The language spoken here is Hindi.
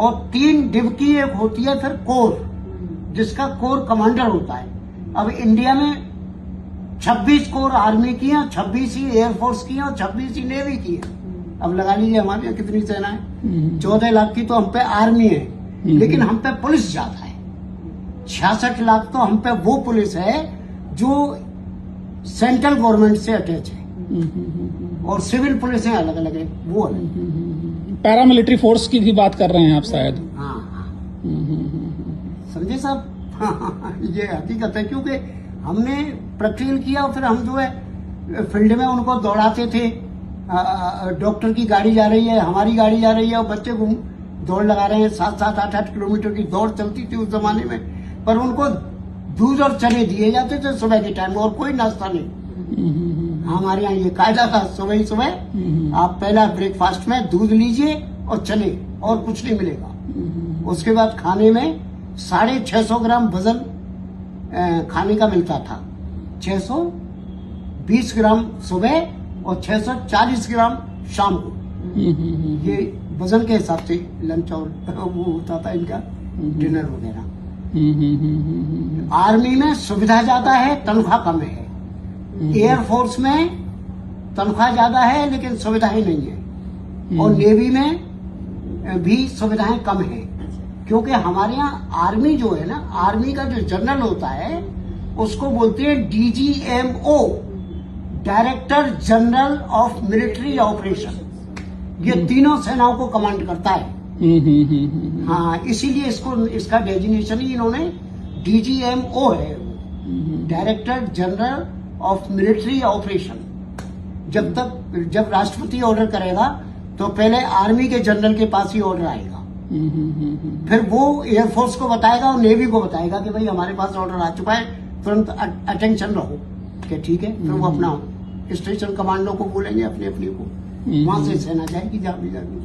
और 3 डिव की एक होती है फिर कोर, जिसका कोर कमांडर होता है। अब इंडिया में 26 कोर आर्मी की है, 26 ही एयरफोर्स की है और 26 ही नेवी की है। अब लगा लीजिए हमारे यहाँ कितनी सेना है। 14 लाख की तो हम पे आर्मी है, लेकिन हम पे पुलिस ज्यादा है। 66 लाख तो हम पे वो पुलिस है जो सेंट्रल गवर्नमेंट से अटैच है, और सिविल पुलिस है अलग अलग है, वो अलग। पैरामिलिट्री फोर्स की भी बात कर रहे हैं आप शायद। हाँ हाँ समझे साहब। हाँ, ये हकीकत है, क्योंकि हमने प्रैक्टिकल किया और फिर हम जो है फील्ड में उनको दौड़ाते थे। डॉक्टर की गाड़ी जा रही है, हमारी गाड़ी जा रही है और बच्चे दौड़ लगा रहे हैं। 7-7, 8-8 किलोमीटर की दौड़ चलती थी उस जमाने में, पर उनको दूध और चने दिए जाते थे सुबह के टाइम, और कोई नाश्ता नहीं। हमारे यहाँ ये कायदा था, सुबह ही सुबह आप पहला ब्रेकफास्ट में दूध लीजिए और चने, और कुछ नहीं मिलेगा। उसके बाद खाने में 650 ग्राम वजन खाने का मिलता था। 620 ग्राम सुबह और 640 ग्राम शाम को। ये वजन के हिसाब से लंच और वो होता था इनका डिनर वगैरह। आर्मी में सुविधा ज्यादा है, तनख्वाह कम है। एयरफोर्स में तनख्वाह ज्यादा है लेकिन सुविधाएं नहीं है, और नेवी में भी सुविधाएं कम है। क्योंकि हमारे यहाँ आर्मी जो है ना, आर्मी का जो जनरल होता है उसको बोलते हैं DGMO, director general of military operation. ये तीनों सेनाओं को कमांड करता है। हाँ, इसीलिए इसका डेजिग्नेशन ही इन्होंने DGMO है, director general of military operation. जब राष्ट्रपति ऑर्डर करेगा तो पहले आर्मी के जनरल के पास ही ऑर्डर आएगा, फिर वो एयरफोर्स को बताएगा और नेवी को बताएगा कि भाई हमारे पास ऑर्डर आ चुका है, तुरंत अटेंशन रहो कि ठीक है। फिर वो अपना स्टेशन कमांडो को बोलेंगे अपने को, वहां से सेना जाएगी जहां भी जाएगी।